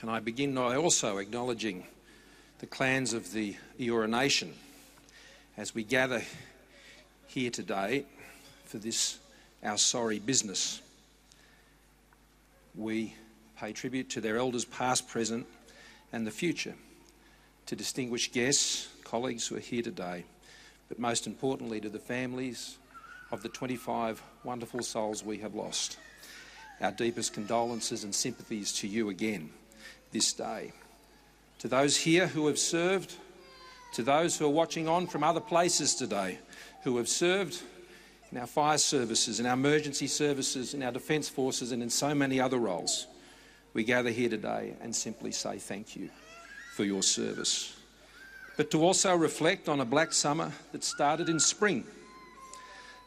Can I begin by also acknowledging the clans of the Eora Nation as we gather here today for this, our sorry business. We pay tribute to their elders past, present and the future, to distinguished guests, colleagues who are here today, but most importantly to the families of the 25 wonderful souls we have lost. Our deepest condolences and sympathies to you again this day. To those here who have served, to those who are watching on from other places today, who have served in our fire services, in our emergency services, in our defence forces and in so many other roles, we gather here today and simply say thank you for your service. But to also reflect on a black summer that started in spring,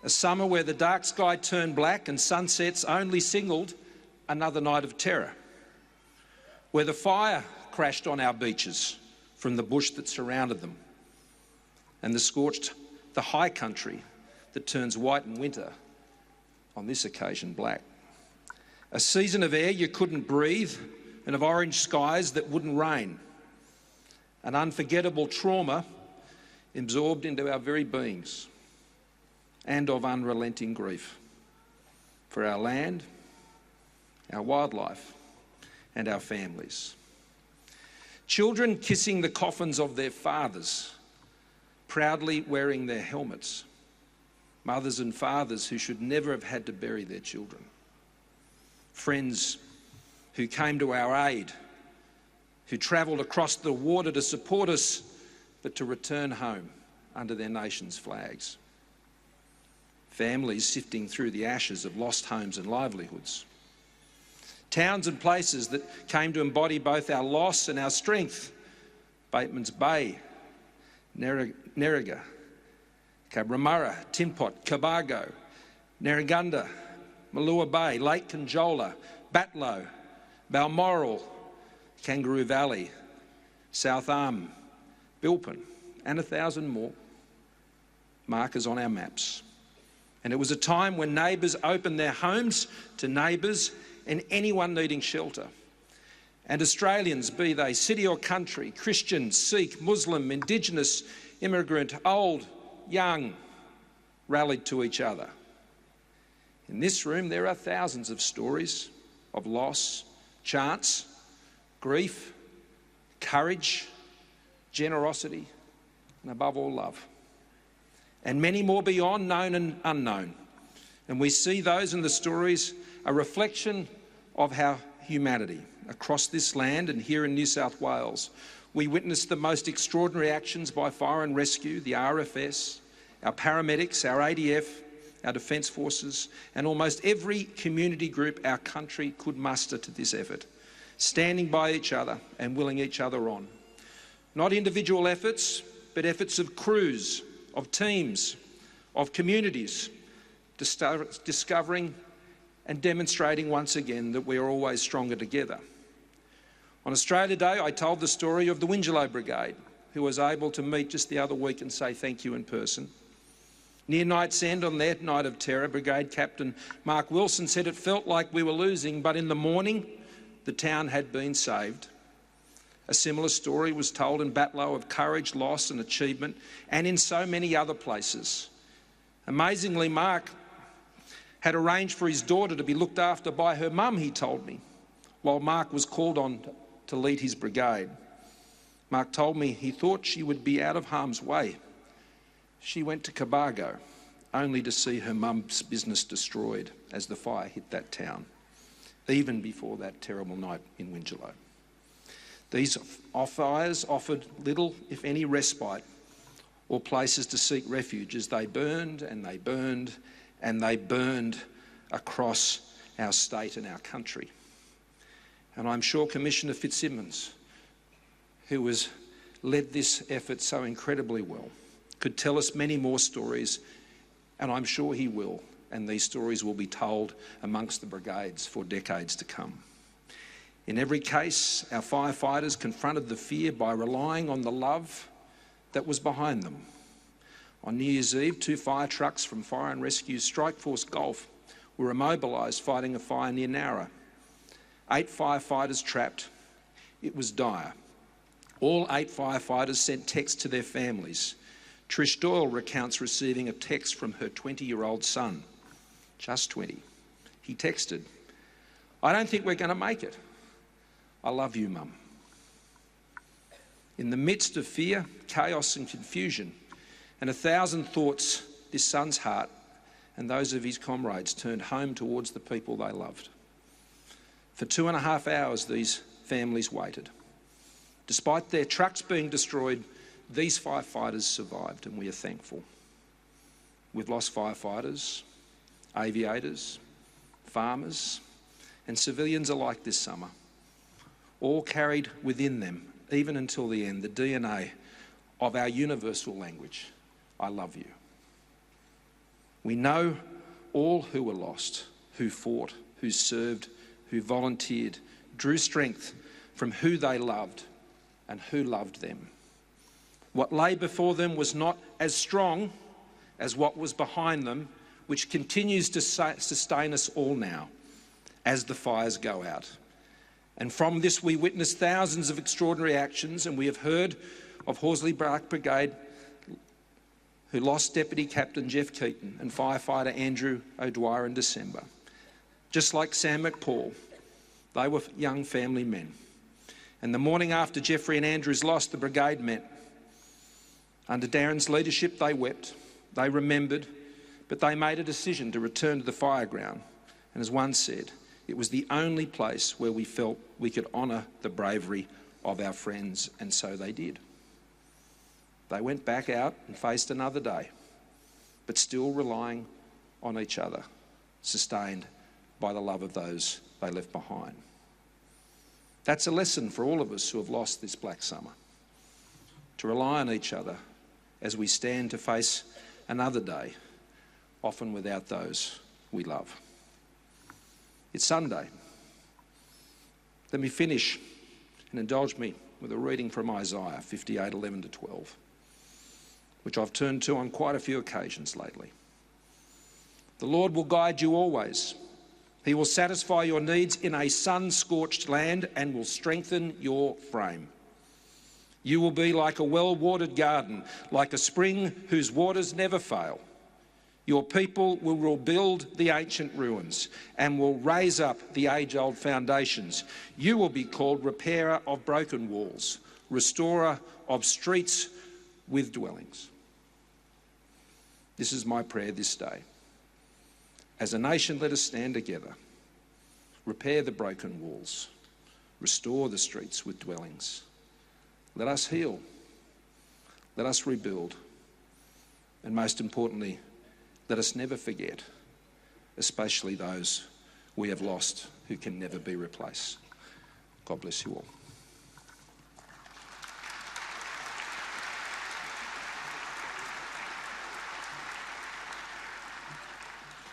a summer where the dark sky turned black and sunsets only signalled another night of terror, where the fire crashed on our beaches from the bush that surrounded them, and scorched the high country that turns white in winter, on this occasion black. A season of air you couldn't breathe and of orange skies that wouldn't rain. An unforgettable trauma absorbed into our very beings, and of unrelenting grief for our land, our wildlife and our families. Children kissing the coffins of their fathers, proudly wearing their helmets. Mothers and fathers who should never have had to bury their children. Friends who came to our aid, who travelled across the water to support us, but to return home under their nation's flags. Families sifting through the ashes of lost homes and livelihoods. Towns and places that came to embody both our loss and our strength. Bateman's Bay, Nerriga, Cabramurra, Tinpot, Cobargo, Narragunda, Malua Bay, Lake Conjola, Batlow, Balmoral, Kangaroo Valley, South Arm, Bilpin, and 1,000 more markers on our maps. And it was a time when neighbours opened their homes to neighbours and anyone needing shelter. And Australians, be they city or country, Christian, Sikh, Muslim, Indigenous, immigrant, old, young, rallied to each other. In this room there are thousands of stories of loss, chance, grief, courage, generosity, and above all love. And many more beyond, known and unknown. And we see those in the stories a reflection of our humanity. Across this land and here in New South Wales, we witnessed the most extraordinary actions by fire and rescue, the RFS, our paramedics, our ADF, our defence forces, and almost every community group our country could muster to this effort, standing by each other and willing each other on. Not individual efforts, but efforts of crews, of teams, of communities, discovering and demonstrating once again that we are always stronger together. On Australia Day, I told the story of the Wingelow Brigade, who was able to meet just the other week and say thank you in person. Near night's end on their night of terror, Brigade Captain Mark Wilson said it felt like we were losing, but in the morning, the town had been saved. A similar story was told in Batlow of courage, loss and achievement, and in so many other places. Amazingly, Mark had arranged for his daughter to be looked after by her mum, he told me, while Mark was called on to lead his brigade. Mark told me he thought she would be out of harm's way. She went to Cobargo, only to see her mum's business destroyed as the fire hit that town, even before that terrible night in Wingelow. These fires offered little, if any, respite or places to seek refuge as they burned and they burned and they burned across our state and our country. And I'm sure Commissioner Fitzsimmons, who has led this effort so incredibly well, could tell us many more stories, and I'm sure he will, and these stories will be told amongst the brigades for decades to come. In every case, our firefighters confronted the fear by relying on the love that was behind them. On New Year's Eve, 2 fire trucks from Fire and Rescue's Strike Force Gulf were immobilised fighting a fire near Nowra. 8 firefighters trapped It was dire. All 8 firefighters sent texts to their families. Trish Doyle recounts receiving a text from her 20-year-old son, just 20. He texted, "I don't think we're going to make it. I love you, Mum." In the midst of fear, chaos and confusion, and 1,000 thoughts, this son's heart and those of his comrades turned home towards the people they loved. For 2.5 hours, these families waited. Despite their trucks being destroyed, these firefighters survived, and we are thankful. We've lost firefighters, aviators, farmers, and civilians alike this summer, all carried within them, even until the end, the DNA of our universal language, I love you. We know all who were lost, who fought, who served, who volunteered, drew strength from who they loved and who loved them. What lay before them was not as strong as what was behind them, which continues to sustain us all now as the fires go out. And from this we witness thousands of extraordinary actions, and we have heard of Horsley Park Brigade, who lost Deputy Captain Jeff Keaton and firefighter Andrew O'Dwyer in December. Just like Sam McPaul, they were young family men. And the morning after Jeffrey and Andrew's loss, the brigade met. Under Darren's leadership, they wept, they remembered, but they made a decision to return to the fireground. And as one said, it was the only place where we felt we could honour the bravery of our friends, and so they did. They went back out and faced another day, but still relying on each other, sustained by the love of those they left behind. That's a lesson for all of us who have lost this black summer, to rely on each other as we stand to face another day, often without those we love. It's Sunday. Let me finish and indulge me with a reading from Isaiah 58:11-12, which I've turned to on quite a few occasions lately. The Lord will guide you always. He will satisfy your needs in a sun-scorched land and will strengthen your frame. You will be like a well-watered garden, like a spring whose waters never fail. Your people will rebuild the ancient ruins and will raise up the age-old foundations. You will be called repairer of broken walls, restorer of streets with dwellings. This is my prayer this day. As a nation, let us stand together, repair the broken walls, restore the streets with dwellings. Let us heal, let us rebuild, and most importantly, let us never forget, especially those we have lost who can never be replaced. God bless you all.